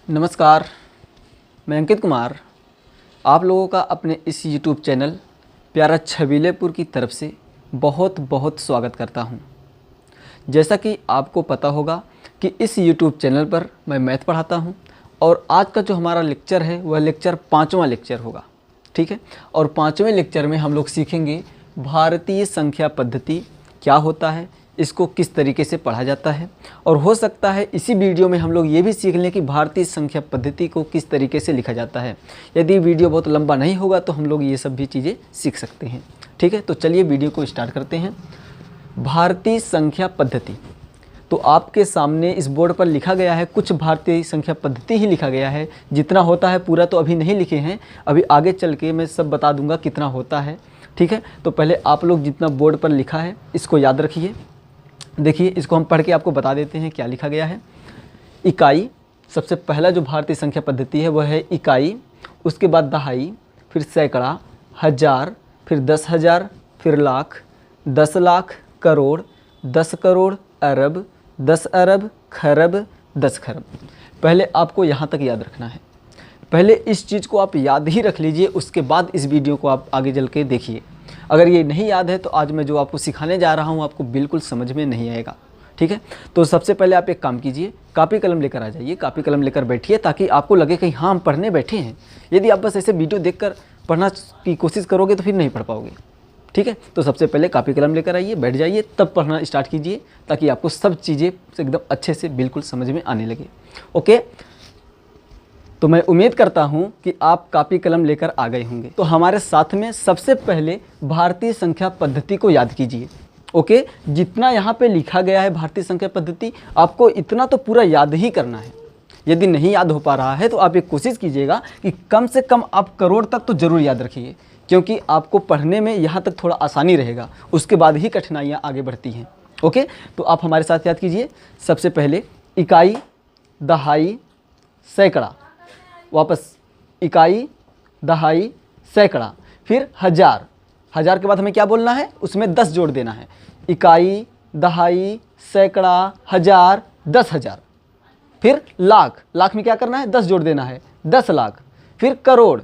नमस्कार, मैं अंकित कुमार आप लोगों का अपने इस YouTube चैनल प्यारा छबीलेपुर की तरफ से बहुत बहुत स्वागत करता हूं। जैसा कि आपको पता होगा कि इस YouTube चैनल पर मैं मैथ पढ़ाता हूं और आज का जो हमारा लेक्चर है वह लेक्चर 5वां लेक्चर होगा, ठीक है। और 5वें लेक्चर में हम लोग सीखेंगे भारतीय संख्या पद्धति क्या होता है, इसको किस तरीके से पढ़ा जाता है, और हो सकता है इसी वीडियो में हम लोग ये भी सीख लें कि भारतीय संख्या पद्धति को किस तरीके से लिखा जाता है। यदि वीडियो बहुत लंबा नहीं होगा तो हम लोग ये सब भी चीज़ें सीख सकते हैं, ठीक है। तो चलिए वीडियो को स्टार्ट करते हैं। भारतीय संख्या पद्धति, तो आपके सामने इस बोर्ड पर लिखा गया है, कुछ भारतीय संख्या पद्धति ही लिखा गया है। जितना होता है पूरा तो अभी नहीं लिखे हैं, अभी आगे चल के मैं सब बता दूंगा कितना होता है, ठीक है। तो पहले आप लोग जितना बोर्ड पर लिखा है इसको याद रखिए। देखिए, इसको हम पढ़ के आपको बता देते हैं क्या लिखा गया है। इकाई, सबसे पहला जो भारतीय संख्या पद्धति है वह है इकाई, उसके बाद दहाई, फिर सैकड़ा, हजार, फिर 10,000, फिर लाख, 10 लाख, करोड़, 10 करोड़, अरब, 10 अरब, खरब, 10 खरब। पहले आपको यहाँ तक याद रखना है। पहले इस चीज़ को आप याद ही रख लीजिए, उसके बाद इस वीडियो को आप आगे चल के देखिए। अगर ये नहीं याद है तो आज मैं जो आपको सिखाने जा रहा हूँ आपको बिल्कुल समझ में नहीं आएगा, ठीक है। तो सबसे पहले आप एक काम कीजिए, कॉपी कलम लेकर आ जाइए, कॉपी कलम लेकर बैठिए ताकि आपको लगे कि हाँ हम पढ़ने बैठे हैं। यदि आप बस ऐसे वीडियो देखकर पढ़ना की कोशिश करोगे तो फिर नहीं पढ़ पाओगे, ठीक है। तो सबसे पहले कॉपी कलम लेकर आइए, बैठ जाइए, तब पढ़ना स्टार्ट कीजिए ताकि आपको सब चीज़ें एकदम अच्छे से बिल्कुल समझ में आने लगे, ओके। तो मैं उम्मीद करता हूं कि आप कॉपी कलम लेकर आ गए होंगे। तो हमारे साथ में सबसे पहले भारतीय संख्या पद्धति को याद कीजिए, ओके। जितना यहाँ पे लिखा गया है भारतीय संख्या पद्धति, आपको इतना तो पूरा याद ही करना है। यदि नहीं याद हो पा रहा है तो आप एक कोशिश कीजिएगा कि कम से कम आप करोड़ तक तो ज़रूर याद रखिए, क्योंकि आपको पढ़ने में यहाँ तक थोड़ा आसानी रहेगा, उसके बाद ही कठिनाइयाँ आगे बढ़ती हैं, ओके। तो आप हमारे साथ याद कीजिए। सबसे पहले इकाई, दहाई, सैकड़ा, वापस इकाई, दहाई, सैकड़ा, फिर हजार। हजार के बाद हमें क्या बोलना है, उसमें 10 जोड़ देना है। इकाई, दहाई, सैकड़ा, हजार, 10,000। फिर लाख, लाख में क्या करना है, 10 जोड़ देना है, 10 लाख। फिर करोड़,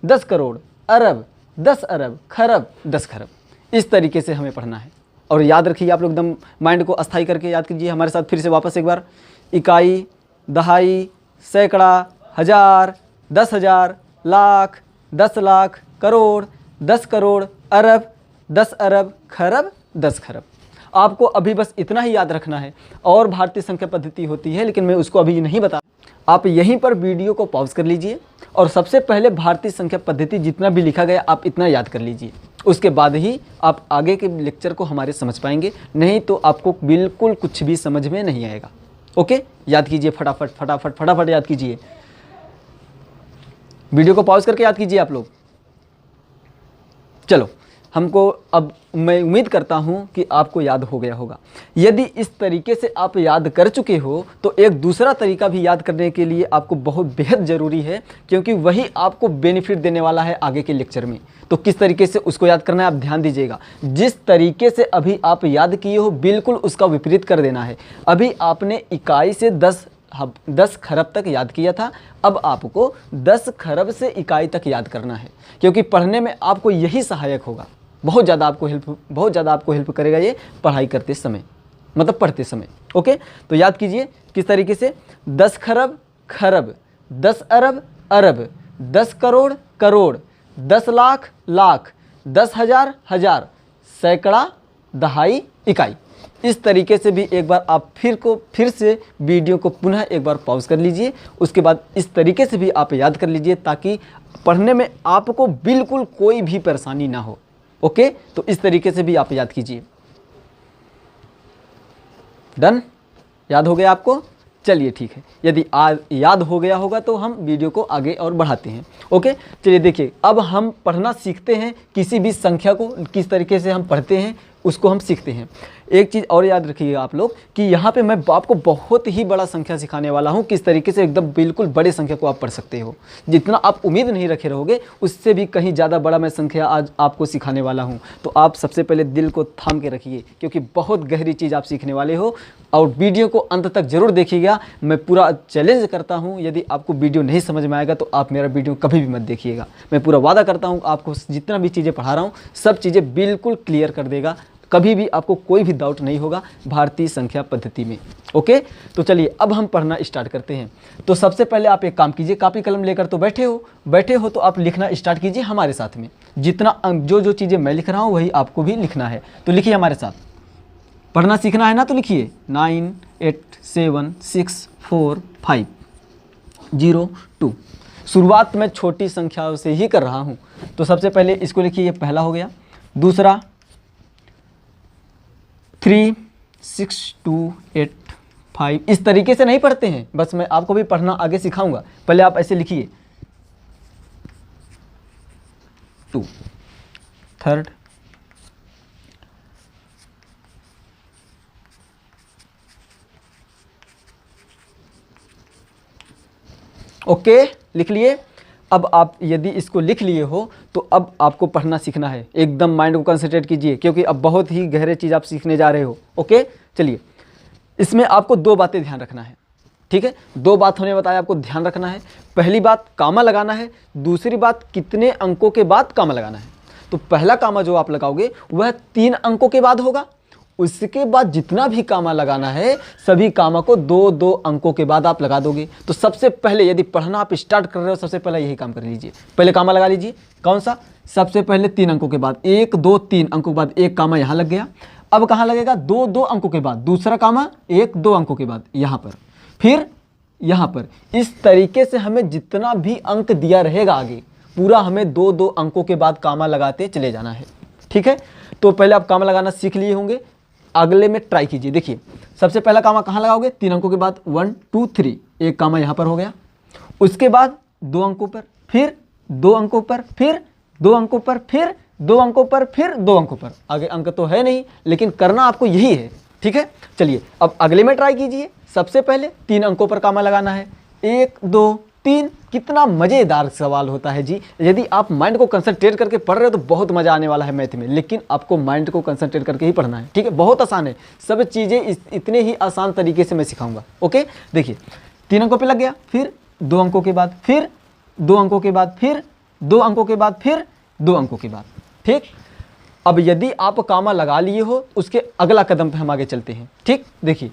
10 करोड़, अरब, 10 अरब, खरब, 10 खरब। इस तरीके से हमें पढ़ना है। और याद रखिए, आप लोग एकदम माइंड को अस्थायी करके याद कीजिए हमारे साथ फिर से वापस एक बार। इकाई, दहाई, सैकड़ा, हजार, 10,000, लाख, 10 लाख, करोड़, 10 करोड़, अरब, 10 अरब, खरब, 10 खरब। आपको अभी बस इतना ही याद रखना है। और भारतीय संख्या पद्धति होती है, लेकिन मैं उसको अभी नहीं बता। आप यहीं पर वीडियो को पॉज कर लीजिए और सबसे पहले भारतीय संख्या पद्धति जितना भी लिखा गया आप इतना याद कर लीजिए। उसके बाद ही आप आगे के लेक्चर को हमारे समझ पाएंगे, नहीं तो आपको बिल्कुल कुछ भी समझ में नहीं आएगा, ओके। याद कीजिए, फटाफट फटाफट फटाफट याद कीजिए। वीडियो को पॉज करके याद कीजिए आप लोग। चलो, हमको अब मैं उम्मीद करता हूं कि आपको याद हो गया होगा। यदि इस तरीके से आप याद कर चुके हो तो एक दूसरा तरीका भी याद करने के लिए आपको बहुत बेहद ज़रूरी है, क्योंकि वही आपको बेनिफिट देने वाला है आगे के लेक्चर में। तो किस तरीके से उसको याद करना है आप ध्यान दीजिएगा। जिस तरीके से अभी आप याद किए हो बिल्कुल उसका विपरीत कर देना है। अभी आपने इकाई से 10 खरब तक याद किया था, अब आपको 10 खरब से इकाई तक याद करना है, क्योंकि पढ़ने में आपको यही सहायक होगा। बहुत ज़्यादा आपको हेल्प करेगा ये पढ़ाई करते समय, मतलब पढ़ते समय, ओके। तो याद कीजिए किस तरीके से, 10 खरब खरब, 10 अरब अरब, 10 करोड़ करोड़, 10 लाख लाख, 10,000 हजार, सैकड़ा, दहाई, इकाई। इस तरीके से भी एक बार आप फिर से वीडियो को पुनः एक बार पॉज कर लीजिए। उसके बाद इस तरीके से भी आप याद कर लीजिए ताकि पढ़ने में आपको बिल्कुल कोई भी परेशानी ना हो, ओके। तो इस तरीके से भी आप याद कीजिए। डन, याद हो गया आपको? चलिए ठीक है। यदि आज याद हो गया होगा तो हम वीडियो को आगे और बढ़ाते हैं, ओके। चलिए देखिए, अब हम पढ़ना सीखते हैं, किसी भी संख्या को किस तरीके से हम पढ़ते हैं उसको हम सीखते हैं। एक चीज़ और याद रखिएगा आप लोग कि यहाँ पे मैं आपको बहुत ही बड़ा संख्या सिखाने वाला हूँ, किस तरीके से एकदम बिल्कुल बड़े संख्या को आप पढ़ सकते हो। जितना आप उम्मीद नहीं रखे रहोगे उससे भी कहीं ज़्यादा बड़ा मैं संख्या आज आपको सिखाने वाला हूँ। तो आप सबसे पहले दिल को थाम के रखिए, क्योंकि बहुत गहरी चीज़ आप सीखने वाले हो और वीडियो को अंत तक जरूर देखिएगा। मैं पूरा चैलेंज करता हूं, यदि आपको वीडियो नहीं समझ में आएगा तो आप मेरा वीडियो कभी भी मत देखिएगा। मैं पूरा वादा करता हूं आपको जितना भी चीज़ें पढ़ा रहा हूं सब चीज़ें बिल्कुल क्लियर कर देगा, कभी भी आपको कोई भी डाउट नहीं होगा भारतीय संख्या पद्धति में। ओके, तो चलिए अब हम पढ़ना स्टार्ट करते हैं। तो सबसे पहले आप एक काम कीजिए, कॉपी कलम लेकर तो बैठे हो तो आप लिखना स्टार्ट कीजिए हमारे साथ में। जितना जो चीज़ें मैं लिख रहा हूँ वही आपको भी लिखना है, तो लिखिए हमारे साथ। पढ़ना सीखना है ना, तो लिखिए 9 8 7 6 4 5 0 2। शुरुआत मैं छोटी संख्याओं से ही कर रहा हूँ, तो सबसे पहले इसको लिखिए, ये पहला हो गया। दूसरा 3 6 2 8 5। इस तरीके से नहीं पढ़ते हैं, बस मैं आपको भी पढ़ना आगे सिखाऊंगा। पहले आप ऐसे लिखिए 2। थर्ड ओके, लिख लिए। अब आप यदि इसको लिख लिए हो तो अब आपको पढ़ना सीखना है। एकदम माइंड को कंसंट्रेट कीजिए, क्योंकि अब बहुत ही गहरे चीज़ आप सीखने जा रहे हो। ओके, चलिए इसमें आपको दो बातें ध्यान रखना है, ठीक है। दो बात हमने बताया आपको ध्यान रखना है। पहली बात कामा लगाना है, दूसरी बात कितने अंकों के बाद कामा लगाना है। तो पहला कामा जो आप लगाओगे वह 3 अंकों के बाद होगा। उसके बाद जितना भी कामा लगाना है सभी कामा को 2-2 अंकों के बाद आप लगा दोगे। तो सबसे पहले यदि पढ़ना आप स्टार्ट कर रहे हो, सबसे पहले यही काम कर लीजिए। पहले कामा लगा लीजिए। कौन सा? सबसे पहले 3 अंकों के बाद, 1 2 3 अंकों के बाद एक कामा यहाँ लग गया। अब कहाँ लगेगा? 2-2 अंकों के बाद दूसरा कामा, 1-2 अंकों के बाद यहाँ पर, फिर यहाँ पर। इस तरीके से हमें जितना भी अंक दिया रहेगा आगे पूरा हमें 2-2 अंकों के बाद कामा लगाते चले जाना है, ठीक है। तो पहले आप कामा लगाना सीख लिए होंगे, अगले में ट्राई कीजिए। देखिए सबसे पहला कामा कहाँ लगाओगे? 3 अंकों के बाद 1 2 3, एक कामा यहाँ पर हो गया। उसके बाद 2 अंकों पर, फिर 2 अंकों पर, फिर 2 अंकों पर, फिर 2 अंकों पर, फिर 2 अंकों पर। आगे अंक तो है नहीं, लेकिन करना आपको यही है, ठीक है। चलिए अब अगले में ट्राई कीजिए। सबसे पहले 3 अंकों पर कामा लगाना है, 1 2 3। कितना मज़ेदार सवाल होता है जी। यदि आप माइंड को कंसंट्रेट करके पढ़ रहे हो तो बहुत मज़ा आने वाला है मैथ में, लेकिन आपको माइंड को कंसंट्रेट करके ही पढ़ना है, ठीक है। बहुत आसान है, सब चीज़ें इतने ही आसान तरीके से मैं सिखाऊंगा। ओके, देखिए 3 अंकों पे लग गया, फिर 2 अंकों के बाद, फिर 2 अंकों के बाद, फिर 2 अंकों के बाद, फिर 2 अंकों के बाद, ठीक। अब यदि आप कामा लगा लिए हो उसके अगला कदम पे हम आगे चलते हैं, ठीक। देखिए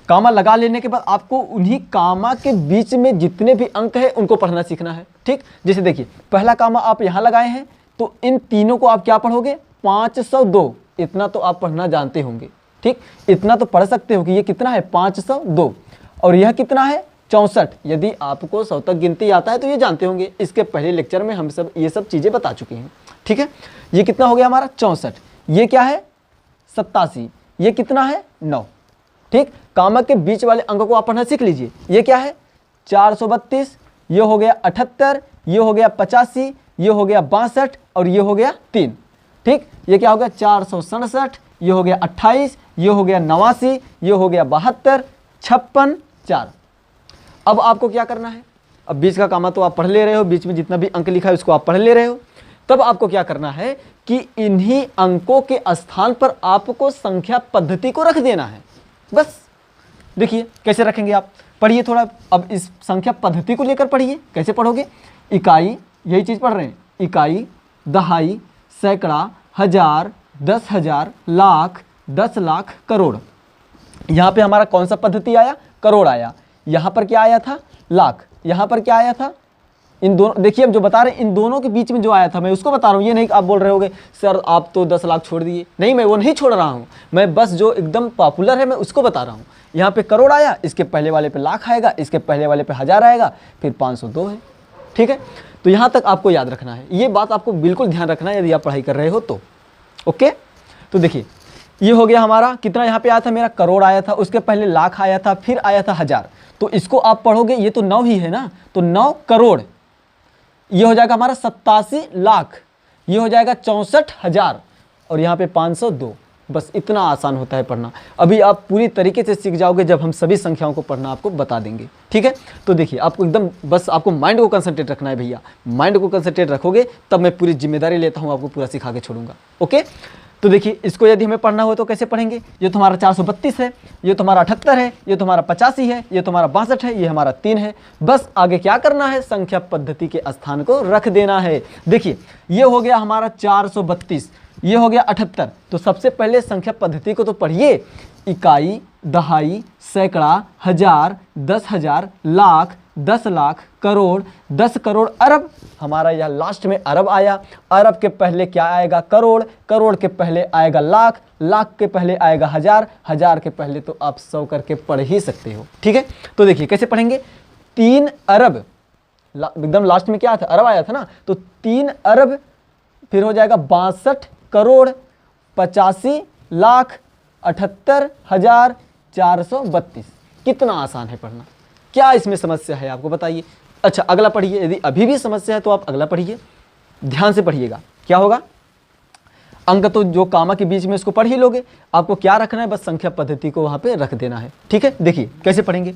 कामा लगा लेने के बाद आपको उन्हीं कामा के बीच में जितने भी अंक हैं उनको पढ़ना सीखना है, ठीक। जैसे देखिए पहला कामा आप यहाँ लगाए हैं, तो इन तीनों को आप क्या पढ़ोगे? 502। इतना तो आप पढ़ना जानते होंगे, ठीक। इतना तो पढ़ सकते हो कि ये कितना है? 502। और यह कितना है? 64। यदि आपको 100 तक गिनती आता है तो ये जानते होंगे, इसके पहले लेक्चर में हम सब ये सब चीज़ें बता चुके हैं, ठीक है। ये कितना हो गया हमारा? 64। ये क्या है? 87। ये कितना है? 9, ठीक। कामा के बीच वाले अंकों को आप पढ़ना सीख लीजिए। ये क्या है? 432। ये हो गया 78। ये हो गया 85। ये हो गया 62 और ये हो गया 3, ठीक। ये क्या हो गया? 467। ये हो गया 28। ये हो गया 89। ये हो गया 72, 56, 4। अब आपको क्या करना है? अब बीच का कामा तो आप पढ़ ले रहे हो, बीच में जितना भी अंक लिखा है उसको आप पढ़ ले रहे हो। तब आपको क्या करना है कि इन्हीं अंकों के स्थान पर आपको संख्या पद्धति को रख देना है, बस। देखिए कैसे रखेंगे आप, पढ़िए थोड़ा। अब इस संख्या पद्धति को लेकर पढ़िए। कैसे पढ़ोगे? इकाई, यही चीज़ पढ़ रहे हैं, इकाई, दहाई, सैकड़ा, हजार, 10,000, लाख, 10 लाख, करोड़। यहाँ पे हमारा कौन सा पद्धति आया? करोड़ आया। यहाँ पर क्या आया था? लाख। यहाँ पर क्या आया था? इन दोनों, देखिए हम जो बता रहे हैं इन दोनों के बीच में जो आया था मैं उसको बता रहा हूँ। ये नहीं कि आप बोल रहे होगे सर आप तो 10 लाख छोड़ दिए। नहीं, मैं वो नहीं छोड़ रहा हूँ, मैं बस जो एकदम पॉपुलर है मैं उसको बता रहा हूँ। यहाँ पे करोड़ आया, इसके पहले वाले पे लाख आएगा, इसके पहले वाले पे 1000 आएगा, फिर 502 है, ठीक है। तो यहाँ तक आपको याद रखना है, ये बात आपको बिल्कुल ध्यान रखना है यदि आप पढ़ाई कर रहे हो तो। ओके, तो देखिए ये हो गया हमारा, कितना यहाँ पे आया था? मेरा करोड़ आया था, उसके पहले लाख आया था, फिर आया था 1000। तो इसको आप पढ़ोगे, ये तो 9 ही है ना, तो 9 करोड़। ये हो जाएगा हमारा 87 लाख। ये हो जाएगा 64,000 और यहाँ पे 502। बस इतना आसान होता है पढ़ना। अभी आप पूरी तरीके से सीख जाओगे जब हम सभी संख्याओं को पढ़ना आपको बता देंगे, ठीक है। तो देखिए आपको एकदम बस आपको माइंड को कंसंट्रेट रखना है भैया। माइंड को कंसंट्रेट रखोगे तब मैं पूरी जिम्मेदारी लेता हूँ, आपको पूरा सिखा के छोड़ूंगा। ओके, तो देखिए इसको यदि हमें पढ़ना हो तो कैसे पढ़ेंगे, ये तुम्हारा 432 है, ये तुम्हारा 78 है, ये तुम्हारा 85 है, ये तुम्हारा 62 है, ये हमारा 3 है। बस आगे क्या करना है, संख्या पद्धति के स्थान को रख देना है। देखिए ये हो गया हमारा 432, ये हो गया 78। तो सबसे पहले संख्या पद्धति को तो पढ़िए, इकाई, दहाई, सैकड़ा, हजार, 10,000, लाख, 10 लाख, करोड़, 10 करोड़, अरब। हमारा यह लास्ट में अरब आया। अरब के पहले क्या आएगा, करोड़, करोड़ के पहले आएगा लाख, लाख के पहले आएगा हजार, हजार के पहले तो आप 100 करके पढ़ ही सकते हो। ठीक है, तो देखिए कैसे पढ़ेंगे, 3 अरब, एकदम लास्ट में क्या था, अरब आया था ना, तो 3 अरब, फिर हो जाएगा 62 करोड़, 85 लाख, 78,432। कितना आसान है पढ़ना, क्या इसमें समस्या है आपको बताइए। अच्छा अगला पढ़िए, यदि अभी भी समस्या है तो आप अगला पढ़िए, ध्यान से पढ़िएगा। क्या होगा, अंक तो जो कामा के बीच में इसको पढ़ ही लोगे, आपको क्या रखना है, बस संख्या पद्धति को वहां पे रख देना है। ठीक है, देखिए कैसे पढ़ेंगे,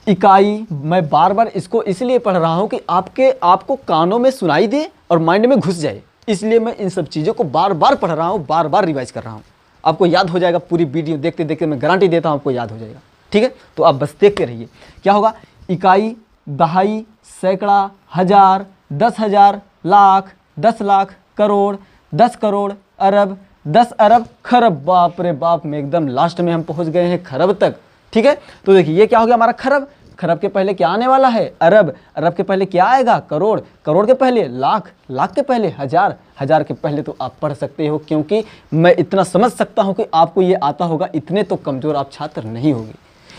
इकाई, मैं बार बार इसको इसलिए पढ़ रहा हूं कि आपको कानों में सुनाई दे और माइंड में घुस जाए, इसलिए मैं इन सब चीज़ों को बार बार पढ़ रहा हूँ, बार बार रिवाइज कर रहा हूँ। आपको याद हो जाएगा, पूरी वीडियो देखते देखते मैं गारंटी देता हूँ आपको याद हो जाएगा। ठीक है, तो आप बस देखते रहिए। क्या होगा, इकाई, दहाई, सैकड़ा, हजार, 10,000, लाख, 10 लाख, करोड़, 10 करोड़, अरब, 10 अरब, खरब। बाप रे बाप, में एकदम लास्ट में हम पहुंच गए हैं खरब तक। ठीक है, तो देखिए ये क्या हो गया हमारा खरब, खरब के पहले क्या आने वाला है, अरब, अरब के पहले क्या आएगा, करोड़, करोड़ के पहले लाख, लाख के पहले हजार, हजार के पहले तो आप पढ़ सकते हो, क्योंकि मैं इतना समझ सकता हूं कि आपको ये आता होगा। इतने तो कमज़ोर आप छात्र नहीं होगे।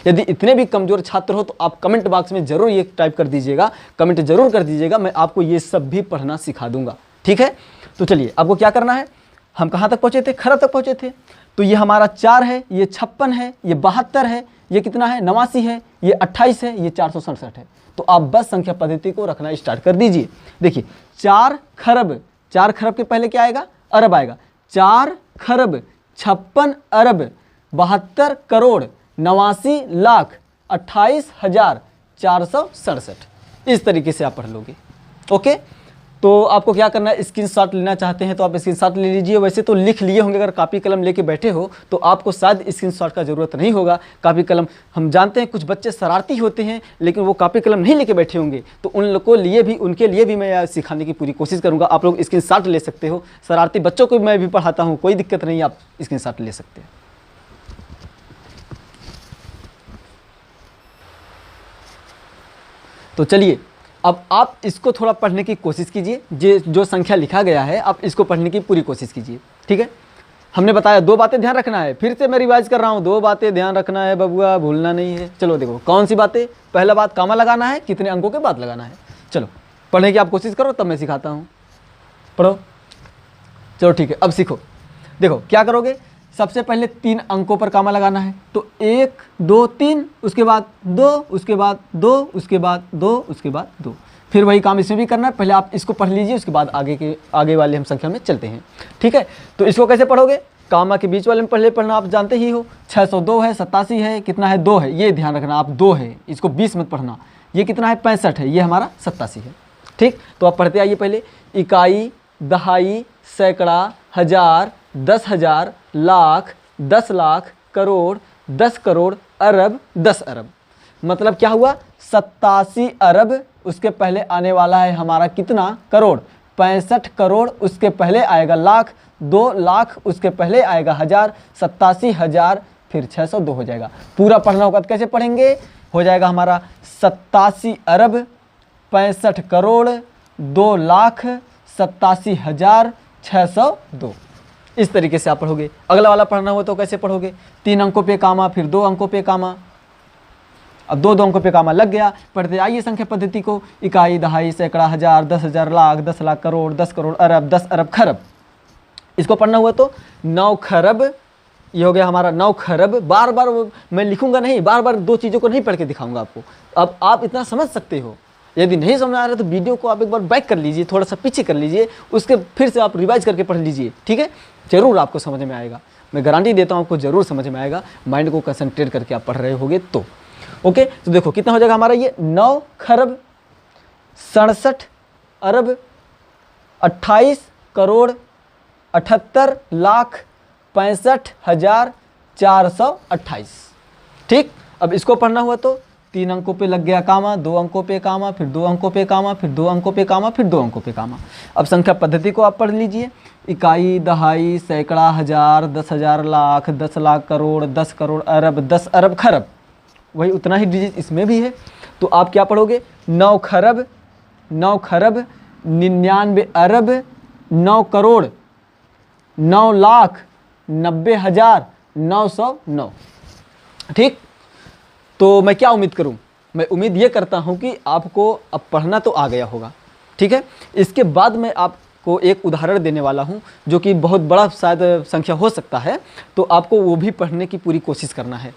यदि इतने भी कमज़ोर छात्र हो तो आप कमेंट बॉक्स में ज़रूर ये टाइप कर दीजिएगा, कमेंट जरूर कर दीजिएगा, मैं आपको ये सब भी पढ़ना सिखा दूंगा। ठीक है, तो चलिए आपको क्या करना है, हम कहाँ तक पहुँचे थे, खरब तक पहुँचे थे। तो ये हमारा 4 है, ये 56 है, ये 72 है, ये कितना है 89 है, ये 28 है, ये 467 है। तो आप बस संख्या पद्धति को रखना स्टार्ट कर दीजिए। देखिए 4 खरब, 4 खरब के पहले क्या आएगा, अरब आएगा। 4 खरब, 56 अरब, 72 करोड़, 89 लाख, 28,467। इस तरीके से आप पढ़ लोगे। ओके, तो आपको क्या करना है, स्क्रीनशॉट लेना चाहते हैं तो आप स्क्रीनशॉट ले लीजिए। वैसे तो लिख लिए होंगे, अगर कॉपी कलम लेके बैठे हो तो आपको शायद स्क्रीनशॉट का ज़रूरत नहीं होगा। कॉपी कलम, हम जानते हैं कुछ बच्चे शरारती होते हैं लेकिन वो कॉपी कलम नहीं लेके बैठे होंगे, तो उन लोगों के लिए भी, उनके लिए भी मैं सिखाने की पूरी कोशिश करूँगा। आप लोग स्क्रीनशॉट ले सकते हो, शरारती बच्चों को मैं भी पढ़ाता हूँ, कोई दिक्कत नहीं, आप स्क्रीनशॉट ले सकते हैं। तो चलिए अब आप इसको थोड़ा पढ़ने की कोशिश कीजिए, जो संख्या लिखा गया है आप इसको पढ़ने की पूरी कोशिश कीजिए। ठीक है, हमने बताया 2 बातें ध्यान रखना है, फिर से मैं रिवाइज कर रहा हूँ, 2 बातें ध्यान रखना है बबुआ, भूलना नहीं है। चलो देखो कौन सी बातें, पहला बात कामा लगाना है, कितने अंकों के बाद लगाना है। चलो पढ़ने की आप कोशिश करो, तब मैं सिखाता हूँ, पढ़ो। चलो ठीक है, अब सीखो। देखो क्या करोगे, सबसे पहले 3 अंकों पर कामा लगाना है, तो 1 2 3, उसके बाद 2, उसके बाद 2, उसके बाद 2, उसके बाद 2। फिर वही काम इसमें भी करना है, पहले आप इसको पढ़ लीजिए, उसके बाद आगे वाले हम संख्या में चलते हैं। ठीक है, तो इसको कैसे पढ़ोगे, कामा के बीच वाले में पहले पढ़ना आप जानते ही हो। 602 है, 87 है, कितना है 2 है, ये ध्यान रखना आप 2 है, इसको 20 मत पढ़ना। ये कितना है 65 है, ये हमारा 87 है। ठीक, तो आप पढ़ते आइए पहले, इकाई, दहाई, सैकड़ा, हजार, 10,000, लाख, 10 लाख, करोड़, 10 करोड़, अरब, 10 अरब। मतलब क्या हुआ, 87 अरब, उसके पहले आने वाला है हमारा कितना, करोड़, 65 करोड़, उसके पहले आएगा लाख, 2 लाख, उसके पहले आएगा हजार, 87,000, फिर 602 हो जाएगा। पूरा पढ़ना होगा तो कैसे पढ़ेंगे, हो जाएगा हमारा 87 अरब, 65 करोड़, 2 लाख, 87,000, 602। इस तरीके से आप पढ़ोगे। अगला वाला पढ़ना हो तो कैसे पढ़ोगे, 3 अंकों पे कामा, फिर 2 अंकों पे कामा। अब 2 अंकों पे कामा लग गया, पढ़ते आइए संख्या पद्धति को, इकाई, दहाई, सैकड़ा, हजार, 10,000, लाख, 10 लाख, करोड़, 10 करोड़, अरब, 10 अरब, खरब। इसको पढ़ना हुआ तो 9 खरब, ये हो गया हमारा 9 खरब। बार बार मैं लिखूंगा नहीं, बार बार 2 चीज़ों को नहीं पढ़ के दिखाऊंगा आपको। अब आप इतना समझ सकते हो, यदि नहीं समझ आ रहा तो वीडियो को आप एक बार बैक कर लीजिए, थोड़ा सा पीछे कर लीजिए, उसके फिर से आप रिवाइज करके पढ़ लीजिए। ठीक है, जरूर आपको समझ में आएगा, मैं गारंटी देता हूँ आपको जरूर समझ में आएगा, माइंड को कंसंट्रेट करके आप पढ़ रहे होगे तो। ओके, तो देखो कितना हो जाएगा हमारा ये 9 खरब 67 अरब 28 करोड़ 78,65,428। ठीक, अब इसको पढ़ना हुआ तो 3 अंकों पे लग गया कामा, 2 अंकों पे कामा, फिर 2 अंकों पे कामा, फिर 2 अंकों पे कामा, फिर 2 अंकों पे कामा। अब संख्या पद्धति को आप पढ़ लीजिए। इकाई, दहाई, सैकड़ा, हजार, 10,000, लाख, 10 लाख, करोड़, 10 करोड़, अरब, 10 अरब, खरब, वही उतना ही डिजिट इसमें भी है। तो आप क्या पढ़ोगे? 9 खरब, 9 खरब, 99 अरब, 9 करोड़, 9 लाख, 90,909। ठीक, तो मैं क्या उम्मीद करूं? मैं उम्मीद ये करता हूं कि आपको अब पढ़ना तो आ गया होगा। ठीक है, इसके बाद मैं आपको एक उदाहरण देने वाला हूं जो कि बहुत बड़ा शायद संख्या हो सकता है, तो आपको वो भी पढ़ने की पूरी कोशिश करना है।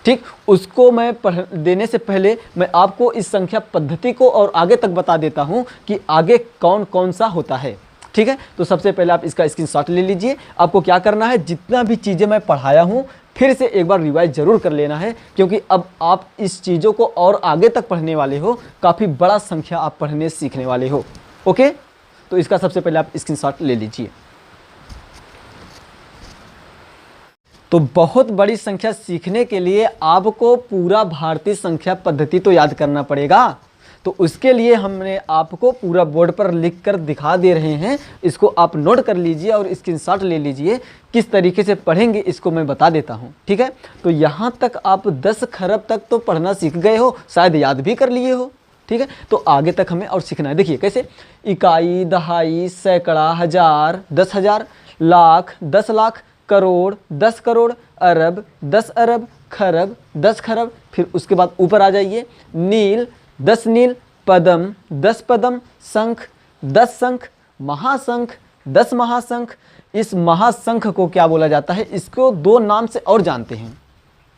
ठीक, उसको मैं देने से पहले मैं आपको इस संख्या पद्धति को और आगे तक बता देता हूं कि आगे कौन कौन सा होता है। ठीक है, तो सबसे पहले आप इसका स्क्रीनशॉट ले लीजिए। आपको क्या करना है, जितना भी चीज़ें मैं पढ़ाया हूं फिर से एक बार रिवाइज जरूर कर लेना है, क्योंकि अब आप इस चीज़ों को और आगे तक पढ़ने वाले हो, काफ़ी बड़ा संख्या आप पढ़ने सीखने वाले हो। ओके, तो इसका सबसे पहले आप स्क्रीनशॉट ले लीजिए। तो बहुत बड़ी संख्या सीखने के लिए आपको पूरा भारतीय संख्या पद्धति तो याद करना पड़ेगा। तो उसके लिए हमने आपको पूरा बोर्ड पर लिख कर दिखा दे रहे हैं, इसको आप नोट कर लीजिए और स्क्रीनशॉट ले लीजिए। किस तरीके से पढ़ेंगे इसको मैं बता देता हूं। ठीक है, तो यहाँ तक आप 10 खरब तक तो पढ़ना सीख गए हो, शायद याद भी कर लिए हो। ठीक है, तो आगे तक हमें और सीखना है। देखिए कैसे, इकाई, दहाई, सैकड़ा, हजार, 10,000, लाख, 10 लाख, करोड़, 10 करोड़, अरब, 10 अरब, खरब, 10 खरब, फिर उसके बाद ऊपर आ जाइए, नील, 10 नील, पदम, 10 पदम, शंख, 10 शंख, महाशंख, 10 महाशंख। इस महाशंख को क्या बोला जाता है? इसको 2 नाम से और जानते हैं।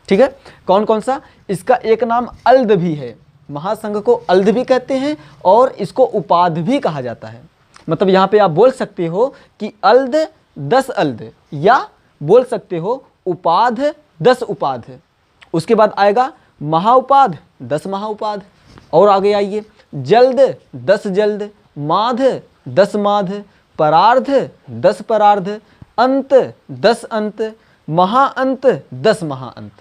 ठीक है, कौन कौन सा? इसका एक नाम अल्द भी है, महाशंख को अल्द भी कहते हैं और इसको उपाध भी कहा जाता है। मतलब यहाँ पे आप बोल सकते हो कि अल्द 10 अल्द, या बोल सकते हो उपाध 10 उपाध। उसके बाद आएगा महाउपाध, 10 महाउपाध। और आगे आइए, जल्द 10 जल्द, माध 10 माध, परार्ध 10 परार्ध, अंत 10 अंत, महाअंत 10 महाअंत।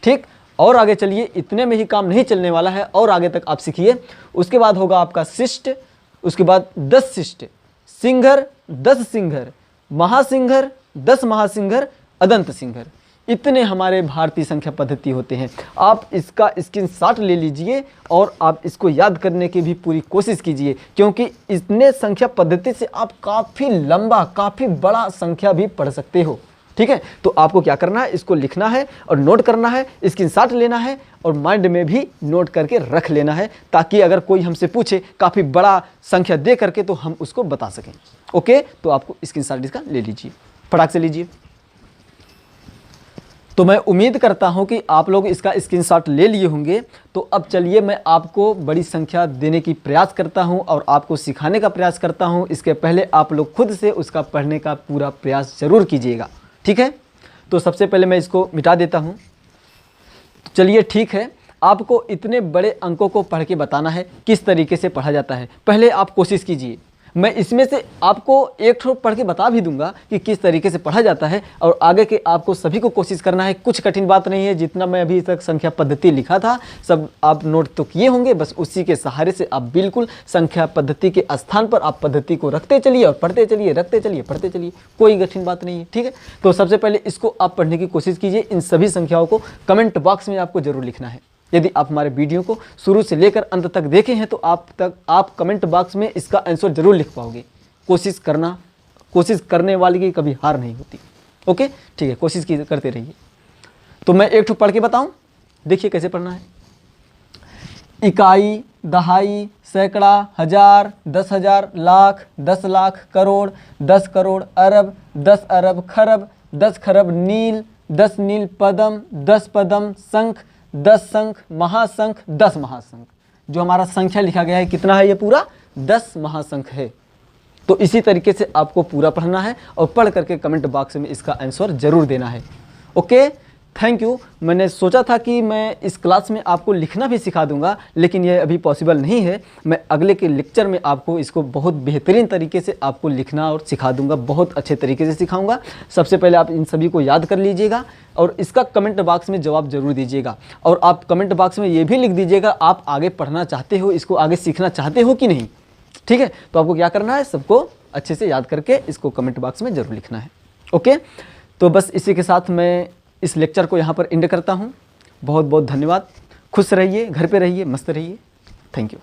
ठीक, और आगे चलिए, इतने में ही काम नहीं चलने वाला है, और आगे तक आप सीखिए। उसके बाद होगा आपका शिष्ट, उसके बाद 10 शिष्ट, सिंघर 10 सिंघर, महासिंघर 10 महासिंघर, अदंत सिंघर। इतने हमारे भारतीय संख्या पद्धति होते हैं। आप इसका स्क्रीनशॉट ले लीजिए और आप इसको याद करने की भी पूरी कोशिश कीजिए, क्योंकि इतने संख्या पद्धति से आप काफ़ी लंबा, काफ़ी बड़ा संख्या भी पढ़ सकते हो। ठीक है, तो आपको क्या करना है, इसको लिखना है और नोट करना है, स्क्रीनशॉट लेना है और माइंड में भी नोट करके रख लेना है, ताकि अगर कोई हमसे पूछे काफ़ी बड़ा संख्या दे करके तो हम उसको बता सकें। ओके, तो आपको स्क्रीनशॉट इसका ले लीजिए, फटाक से लीजिए। तो मैं उम्मीद करता हूं कि आप लोग इसका स्क्रीनशॉट ले लिए होंगे। तो अब चलिए मैं आपको बड़ी संख्या देने की प्रयास करता हूं और आपको सिखाने का प्रयास करता हूं। इसके पहले आप लोग खुद से उसका पढ़ने का पूरा प्रयास जरूर कीजिएगा। ठीक है, तो सबसे पहले मैं इसको मिटा देता हूं। तो चलिए ठीक है, आपको इतने बड़े अंकों को पढ़ के बताना है किस तरीके से पढ़ा जाता है। पहले आप कोशिश कीजिए, मैं इसमें से आपको एक ठो पढ़ के बता भी दूंगा कि किस तरीके से पढ़ा जाता है, और आगे के आपको सभी को कोशिश करना है। कुछ कठिन बात नहीं है, जितना मैं अभी तक संख्या पद्धति लिखा था सब आप नोट तो किए होंगे, बस उसी के सहारे से आप बिल्कुल संख्या पद्धति के स्थान पर आप पद्धति को रखते चलिए और पढ़ते चलिए, रखते चलिए, पढ़ते चलिए, कोई कठिन बात नहीं है। ठीक है, तो सबसे पहले इसको आप पढ़ने की कोशिश कीजिए। इन सभी संख्याओं को कमेंट बॉक्स में आपको जरूर लिखना है। यदि आप हमारे वीडियो को शुरू से लेकर अंत तक देखे हैं तो आप कमेंट बॉक्स में इसका आंसर जरूर लिख पाओगे। कोशिश करने वाले की कभी हार नहीं होती। ओके, ठीक है, कोशिश करते रहिए। तो मैं एक ठो पढ़ के बताऊं, देखिए कैसे पढ़ना है। इकाई, दहाई, सैकड़ा, हजार, 10,000, लाख, 10 लाख, करोड़, 10 करोड़, अरब, 10 अरब, खरब, 10 खरब, नील, 10 नील, पदम, 10 पदम, शंख, 10 शंख, महाशंख, 10 महाशंख। जो हमारा संख्या लिखा गया है कितना है, ये पूरा 10 महाशंख है। तो इसी तरीके से आपको पूरा पढ़ना है और पढ़ करके कमेंट बॉक्स में इसका आंसर जरूर देना है। Okay, thank you. मैंने सोचा था कि मैं इस क्लास में आपको लिखना भी सिखा दूंगा, लेकिन यह अभी पॉसिबल नहीं है। मैं अगले के लेक्चर में आपको इसको बहुत बेहतरीन तरीके से आपको लिखना और सिखा दूंगा, बहुत अच्छे तरीके से सिखाऊंगा। सबसे पहले आप इन सभी को याद कर लीजिएगा और इसका कमेंट बॉक्स में जवाब जरूर दीजिएगा। और आप कमेंट बॉक्स में ये भी लिख दीजिएगा आप आगे पढ़ना चाहते हो, इसको आगे सीखना चाहते हो कि नहीं। ठीक है, तो आपको क्या करना है, सबको अच्छे से याद करके इसको कमेंट बॉक्स में ज़रूर लिखना है। ओके, तो बस इसी के साथ मैं इस लेक्चर को यहाँ पर एंड करता हूँ। बहुत बहुत धन्यवाद। खुश रहिए, घर पे रहिए, मस्त रहिए। Thank you.